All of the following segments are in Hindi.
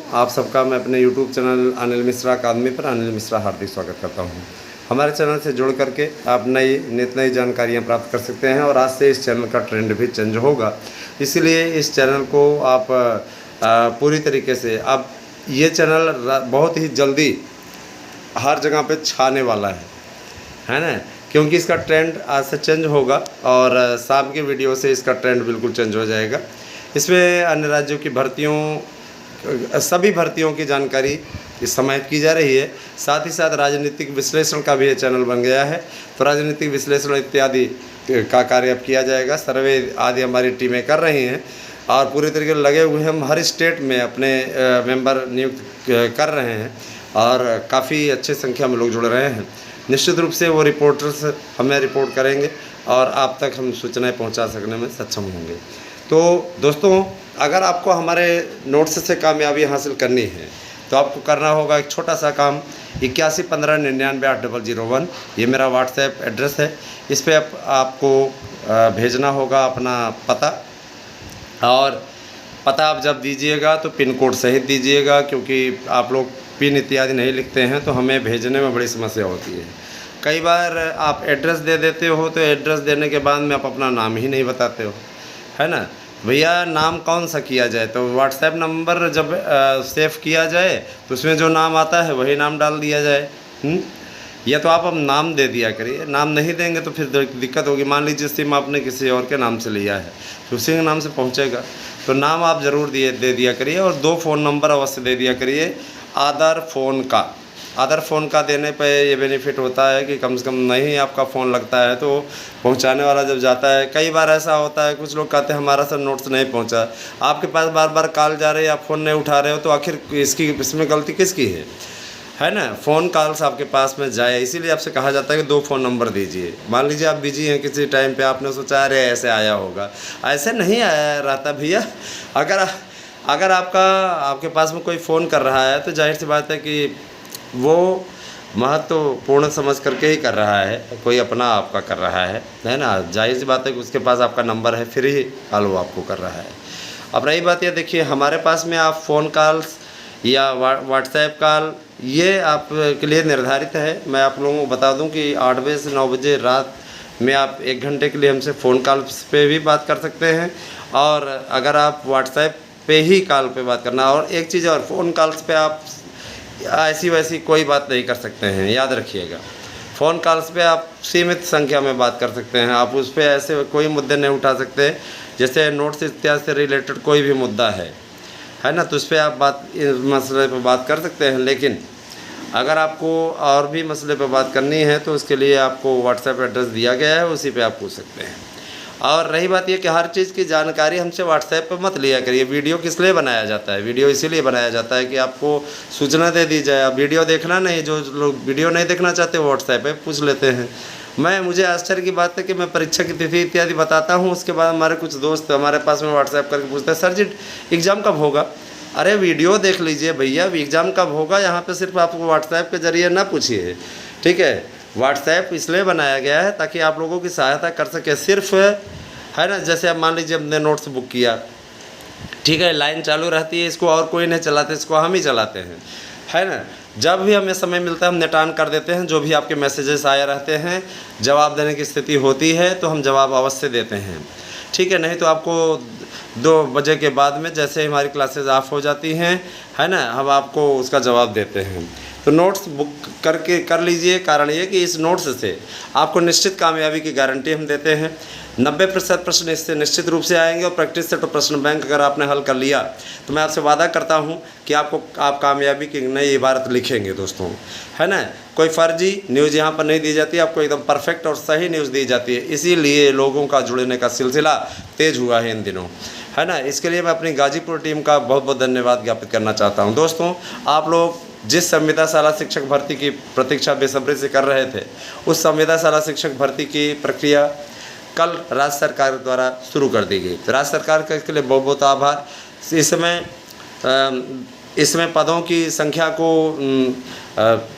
आप सबका मैं अपने YouTube चैनल अनिल मिश्रा अकादमी पर अनिल मिश्रा हार्दिक स्वागत करता हूं। हमारे चैनल से जुड़ करके आप नित नई जानकारियां प्राप्त कर सकते हैं और आज से इस चैनल का ट्रेंड भी चेंज होगा। इसीलिए इस चैनल को आप पूरी तरीके से अब ये चैनल बहुत ही जल्दी हर जगह पे छाने वाला है ना, क्योंकि इसका ट्रेंड आज से चेंज होगा और शाम की वीडियो से इसका ट्रेंड बिल्कुल चेंज हो जाएगा। इसमें अन्य राज्यों की भर्तियों, सभी भर्तियों की जानकारी इस समय की जा रही है। साथ ही साथ राजनीतिक विश्लेषण का भी ये चैनल बन गया है, तो राजनीतिक विश्लेषण इत्यादि का कार्य अब किया जाएगा। सर्वे आदि हमारी टीमें कर रही हैं और पूरी तरीके से लगे हुए हम हर स्टेट में अपने मेंबर नियुक्त कर रहे हैं और काफ़ी अच्छी संख्या में लोग जुड़ रहे हैं। निश्चित रूप से वो रिपोर्टर्स हमें रिपोर्ट करेंगे और आप तक हम सूचनाएं पहुंचा सकने में सक्षम होंगे। तो दोस्तों, अगर आपको हमारे नोट्स से कामयाबी हासिल करनी है तो आपको करना होगा एक छोटा सा काम। 8115998001 ये मेरा व्हाट्सएप एड्रेस है। इस पर आपको भेजना होगा अपना पता, और पता आप जब दीजिएगा तो पिन कोड सहित दीजिएगा, क्योंकि आप लोग पिन इत्यादि नहीं लिखते हैं तो हमें भेजने में बड़ी समस्या होती है। कई बार आप एड्रेस दे देते हो तो एड्रेस देने के बाद में आप अपना नाम ही नहीं बताते हो, है ना। भैया नाम कौन सा किया जाए, तो व्हाट्सएप नंबर जब सेव किया जाए तो उसमें जो नाम आता है वही नाम डाल दिया जाए। या तो आप अब नाम दे दिया करिए, नाम नहीं देंगे तो फिर दिक्कत होगी। मान लीजिए सिम आपने किसी और के नाम से लिया है तो उसी के नाम से पहुंचेगा, तो नाम आप ज़रूर दे दिया करिए और 2 फ़ोन नंबर अवश्य दे दिया करिए। आदर फ़ोन का देने पे ये बेनिफिट होता है कि कम से कम नहीं आपका फ़ोन लगता है तो पहुंचाने वाला जब जाता है। कई बार ऐसा होता है, कुछ लोग कहते हैं हमारा सर नोट्स नहीं पहुंचा, आपके पास बार बार कॉल जा रही है, आप फ़ोन नहीं उठा रहे हो, तो आखिर इसमें गलती किसकी है ना। फ़ोन कॉल्स आपके पास में जाए, इसीलिए आपसे कहा जाता है कि 2 फ़ोन नंबर दीजिए। मान लीजिए आप बिजी हैं किसी टाइम पे, आपने सोचा अरे ऐसे आया होगा, ऐसे नहीं आया रहता भैया। अगर आपके पास में कोई फ़ोन कर रहा है तो जाहिर सी बात है कि वो महत्वपूर्ण समझ करके ही कर रहा है, कोई अपना आपका कर रहा है ना। जाहिर सी बात है कि उसके पास आपका नंबर है, फिर ही कॉल वो आपको कर रहा है। अब रही बात ये, देखिए हमारे पास में आप फ़ोन कॉल्स या व्हाट्सएप कॉल ये आपके लिए निर्धारित है। मैं आप लोगों को बता दूं कि 8 बजे से 9 बजे रात में आप 1 घंटे के लिए हमसे फ़ोन कॉल्स पे भी बात कर सकते हैं, और अगर आप व्हाट्सएप पे ही कॉल पे बात करना। और एक चीज़ और, फ़ोन कॉल्स पे आप ऐसी वैसी कोई बात नहीं कर सकते हैं, याद रखिएगा। फ़ोन कॉल्स पे आप सीमित संख्या में बात कर सकते हैं, आप उस पर ऐसे कोई मुद्दे नहीं उठा सकते। जैसे नोट्स इत्यादि से रिलेटेड कोई भी मुद्दा है ना, तो उस पर आप इस मसले पर बात कर सकते हैं। लेकिन अगर आपको और भी मसले पर बात करनी है तो उसके लिए आपको व्हाट्सएप एड्रेस दिया गया है, उसी पे आप पूछ सकते हैं। और रही बात ये कि हर चीज़ की जानकारी हमसे व्हाट्सएप पे मत लिया करिए। वीडियो किस लिए बनाया जाता है? वीडियो इसीलिए बनाया जाता है कि आपको सूचना दे दी जाए। आप वीडियो देखना नहीं, जो लोग वीडियो नहीं देखना चाहते वो व्हाट्सएप पे पूछ लेते हैं। मुझे आश्चर्य की बात है कि मैं परीक्षा की तिथि इत्यादि बताता हूँ, उसके बाद हमारे कुछ दोस्त हमारे पास में व्हाट्सएप करके पूछते हैं, सर जी एग्ज़ाम कब होगा? अरे वीडियो देख लीजिए भैया, एग्ज़ाम कब होगा यहाँ पे सिर्फ आपको व्हाट्सएप के ज़रिए ना पूछिए, ठीक है। व्हाट्सएप इसलिए बनाया गया है ताकि आप लोगों की सहायता कर सके, सिर्फ है ना। जैसे आप मान लीजिए हमने नोट्स बुक किया, ठीक है, लाइन चालू रहती है, इसको और कोई नहीं चलाते, इसको हम ही चलाते हैं, है ना। जब भी हमें समय मिलता है हम निपटान कर देते हैं। जो भी आपके मैसेजेस आए रहते हैं, जवाब देने की स्थिति होती है तो हम जवाब अवश्य देते हैं, ठीक है। नहीं तो आपको 2 बजे के बाद में जैसे ही हमारी क्लासेस ऑफ हो जाती हैं, है ना, हम आपको उसका जवाब देते हैं। तो नोट्स बुक कर लीजिए। कारण ये कि इस नोट्स से आपको निश्चित कामयाबी की गारंटी हम देते हैं। 90% प्रश्न इससे निश्चित रूप से आएंगे, और प्रैक्टिस से तो प्रश्न बैंक अगर आपने हल कर लिया तो मैं आपसे वादा करता हूं कि आप कामयाबी की नई इबारत लिखेंगे दोस्तों, है ना। कोई फर्जी न्यूज़ यहाँ पर नहीं दी जाती, आपको एकदम परफेक्ट और सही न्यूज़ दी जाती है। इसीलिए लोगों का जुड़ने का सिलसिला तेज़ हुआ है इन दिनों, है ना। इसके लिए मैं अपनी गाजीपुर टीम का बहुत बहुत धन्यवाद ज्ञापित करना चाहता हूँ। दोस्तों, आप लोग जिस संविदा शाला शिक्षक भर्ती की प्रतीक्षा बेसब्री से कर रहे थे, उस संविदा शाला शिक्षक भर्ती की प्रक्रिया कल राज्य सरकार द्वारा शुरू कर दी गई। तो राज्य सरकार का इसके लिए बहुत बहुत आभार। इसमें पदों की संख्या को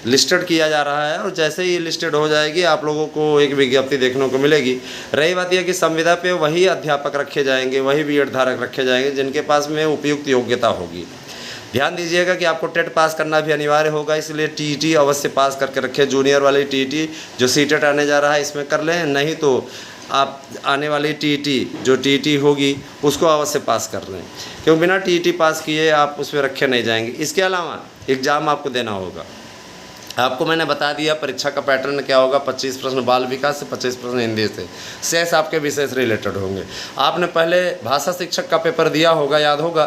लिस्टेड किया जा रहा है, और जैसे ही लिस्टेड हो जाएगी आप लोगों को एक विज्ञप्ति देखने को मिलेगी। रही बात यह कि संविदा पे वही अध्यापक रखे जाएंगे, वही बीएड धारक रखे जाएंगे जिनके पास में उपयुक्त योग्यता होगी। ध्यान दीजिएगा कि आपको टेट पास करना भी अनिवार्य होगा, इसलिए टीईटी अवश्य पास करके रखें। जूनियर वाली टीईटी जो सीटेट आने जा रहा है इसमें कर लें, नहीं तो आप आने वाली टीईटी जो टीईटी होगी उसको अवश्य पास कर लें, क्योंकि बिना टीईटी पास किए आप उसमें रखे नहीं जाएंगे। इसके अलावा एग्ज़ाम आपको देना होगा। आपको मैंने बता दिया परीक्षा का पैटर्न क्या होगा। 25 प्रश्न बाल विकास से, 25 प्रश्न हिंदी से, शेष आपके विषय से रिलेटेड होंगे। आपने पहले भाषा शिक्षक का पेपर दिया होगा, याद होगा।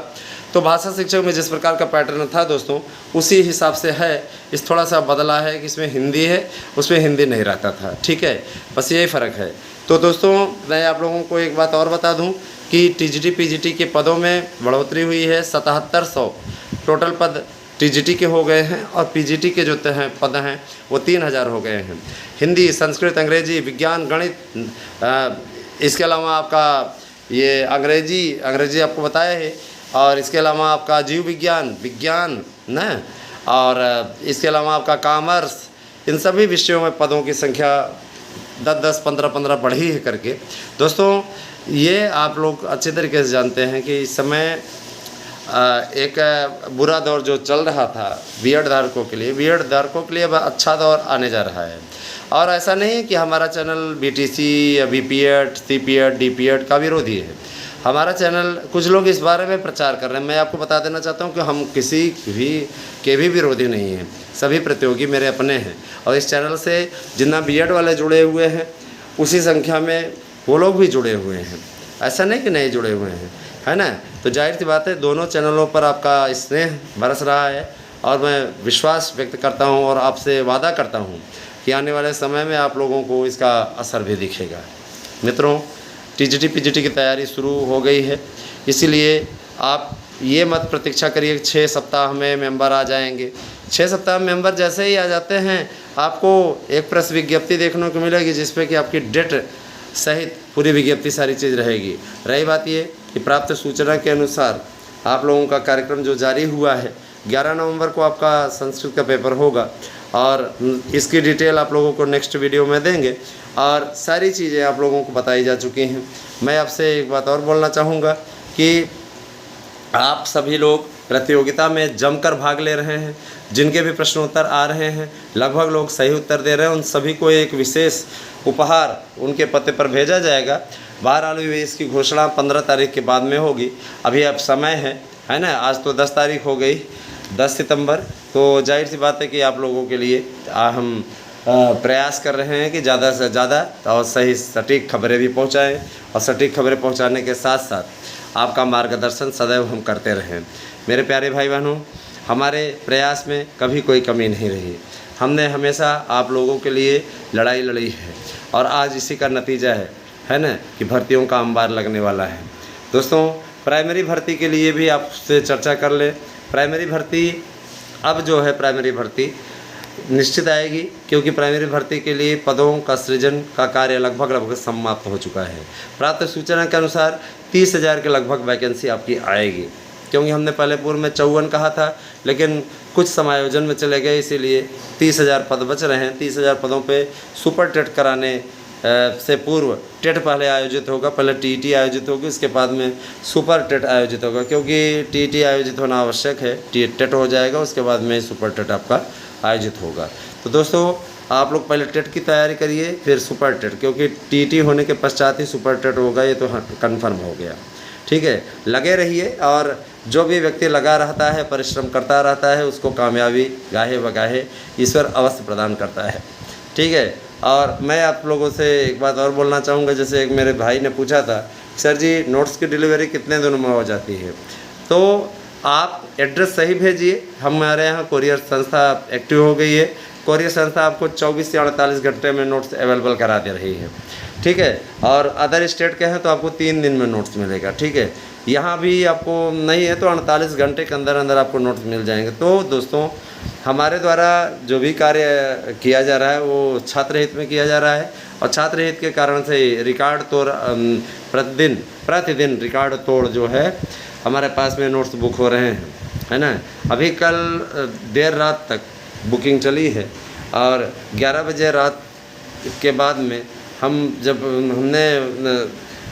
तो भाषा शिक्षक में जिस प्रकार का पैटर्न था दोस्तों, उसी हिसाब से है। इस थोड़ा सा बदला है कि इसमें हिंदी है, उसमें हिंदी नहीं रहता था, ठीक है, बस यही फ़र्क है। तो दोस्तों मैं आप लोगों को एक बात और बता दूं कि टीजीटी पीजीटी के पदों में बढ़ोतरी हुई है। 7700 टोटल पद टीजीटी के हो गए हैं और पीजीटी के जो पद हैं वो 3000 हो गए हैं। हिंदी, संस्कृत, अंग्रेजी, विज्ञान, गणित, इसके अलावा आपका ये अंग्रेजी आपको बताया है, और इसके अलावा आपका जीव विज्ञान न, और इसके अलावा आपका कॉमर्स, इन सभी विषयों में पदों की संख्या 10-10, 15-15 बढ़ी है करके। दोस्तों ये आप लोग अच्छे तरीके से जानते हैं कि इस समय एक बुरा दौर जो चल रहा था बीएड धारकों के लिए अब अच्छा दौर आने जा रहा है। और ऐसा नहीं है कि हमारा चैनल बीटीसी या बीपीएड, सीपीएड, डीपीएड का विरोधी है। हमारा चैनल, कुछ लोग इस बारे में प्रचार कर रहे हैं, मैं आपको बता देना चाहता हूं कि हम किसी के भी विरोधी नहीं हैं। सभी प्रतियोगी मेरे अपने हैं, और इस चैनल से जितना बीएड वाले जुड़े हुए हैं उसी संख्या में वो लोग भी जुड़े हुए हैं। ऐसा नहीं कि नहीं जुड़े हुए हैं, है ना। तो जाहिर सी बात है दोनों चैनलों पर आपका स्नेह बरस रहा है, और मैं विश्वास व्यक्त करता हूं और आपसे वादा करता हूं कि आने वाले समय में आप लोगों को इसका असर भी दिखेगा। मित्रों, टीजीटी पीजीटी की तैयारी शुरू हो गई है, इसीलिए आप ये मत प्रतीक्षा करिए 6 सप्ताह में मेंबर आ जाएंगे। 6 सप्ताह में मेंबर जैसे ही आ जाते हैं आपको एक प्रेस विज्ञप्ति देखने को मिलेगी, जिसपे कि आपकी डेट सहित पूरी विज्ञप्ति सारी चीज़ रहेगी। रही बात ये कि प्राप्त सूचना के अनुसार आप लोगों का कार्यक्रम जो जारी हुआ है, 11 नवंबर को आपका संस्कृत का पेपर होगा, और इसकी डिटेल आप लोगों को नेक्स्ट वीडियो में देंगे, और सारी चीज़ें आप लोगों को बताई जा चुकी हैं। मैं आपसे एक बात और बोलना चाहूँगा कि आप सभी लोग प्रतियोगिता में जमकर भाग ले रहे हैं। जिनके भी प्रश्नोत्तर आ रहे हैं, लगभग लोग सही उत्तर दे रहे हैं, उन सभी को एक विशेष उपहार उनके पते पर भेजा जाएगा। बहरहाल इसकी घोषणा 15 तारीख के बाद में होगी। अभी अब समय है ना। आज तो 10 तारीख हो गई, 10 सितंबर। तो जाहिर सी बात है कि आप लोगों के लिए हम प्रयास कर रहे हैं कि ज़्यादा से ज़्यादा और सही सटीक खबरें भी पहुंचाएं, और सटीक खबरें पहुंचाने के साथ साथ आपका मार्गदर्शन सदैव हम करते रहें। मेरे प्यारे भाई बहनों, हमारे प्रयास में कभी कोई कमी नहीं रही। हमने हमेशा आप लोगों के लिए लड़ाई लड़ी है, और आज इसी का नतीजा है ना कि भर्तियों का अंबार लगने वाला है। दोस्तों, प्राइमरी भर्ती के लिए भी आपसे चर्चा कर ले। प्राइमरी भर्ती अब जो है प्राइमरी भर्ती निश्चित आएगी, क्योंकि प्राइमरी भर्ती के लिए पदों का सृजन का कार्य लगभग समाप्त हो चुका है। प्राप्त सूचना के अनुसार 30,000 के लगभग वैकेंसी आपकी आएगी, क्योंकि हमने पहले पूर्व में 54 कहा था, लेकिन कुछ समायोजन में चले गए, इसीलिए 30,000 पद बच रहे हैं। 30,000 पदों पे सुपर टेट कराने से पूर्व टेट पहले आयोजित होगा। पहले टीईटी आयोजित होगी, उसके बाद में सुपर टेट आयोजित होगा, क्योंकि टीईटी आयोजित होना आवश्यक है। टेट हो जाएगा, उसके बाद में सुपर टेट आपका आयोजित होगा। तो दोस्तों, आप लोग पहले टेट की तैयारी करिए, फिर सुपर टेट, क्योंकि टीईटी होने के पश्चात ही सुपर टेट होगा, ये तो कन्फर्म हो गया। ठीक है, लगे रहिए, और जो भी व्यक्ति लगा रहता है, परिश्रम करता रहता है, उसको कामयाबी गाहे बगाहे ईश्वर अवश्य प्रदान करता है। ठीक है, और मैं आप लोगों से एक बात और बोलना चाहूँगा। जैसे एक मेरे भाई ने पूछा था, सर जी नोट्स की डिलीवरी कितने दिनों में हो जाती है? तो आप एड्रेस सही भेजिए। हमारे यहाँ कोरियर संस्था एक्टिव हो गई है। कोरियर संस्था आपको 24 से 48 घंटे में नोट्स अवेलेबल करा दे रही है। ठीक है, और अदर स्टेट के हैं तो आपको 3 दिन में नोट्स मिलेगा। ठीक है, यहाँ भी आपको नहीं है तो 48 घंटे के अंदर अंदर आपको नोट्स मिल जाएंगे। तो दोस्तों, हमारे द्वारा जो भी कार्य किया जा रहा है वो छात्र हित में किया जा रहा है, और छात्र हित के कारण से रिकॉर्ड तोड़ प्रतिदिन रिकॉर्ड तोड़ जो है हमारे पास में नोट्स बुक हो रहे हैं, है ना। अभी कल देर रात तक बुकिंग चली है, और 11 बजे रात के बाद में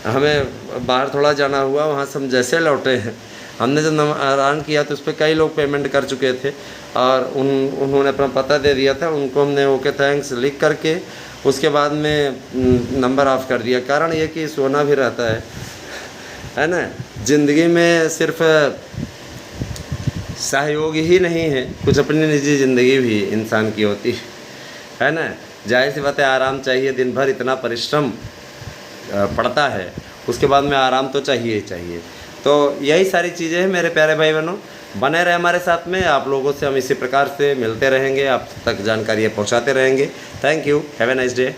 हमें बाहर थोड़ा जाना हुआ, वहाँ से हम जैसे लौटे हैं हमने जब ऐलान किया तो उस पर कई लोग पेमेंट कर चुके थे और उन्होंने अपना पता दे दिया था, उनको हमने ओके थैंक्स लिख करके उसके बाद में नंबर ऑफ़ कर दिया। कारण ये कि सोना भी रहता है ना। ज़िंदगी में सिर्फ सहयोग ही नहीं है, कुछ अपनी निजी ज़िंदगी भी इंसान की होती है ना। जाहिर सी बात है, आराम चाहिए, दिन भर इतना परिश्रम पड़ता है, उसके बाद में आराम तो चाहिए ही चाहिए। तो यही सारी चीज़ें हैं मेरे प्यारे भाई बहनों, बने रहे हमारे साथ में। आप लोगों से हम इसी प्रकार से मिलते रहेंगे, आप तक जानकारियाँ पहुंचाते रहेंगे। Thank you, have a nice day.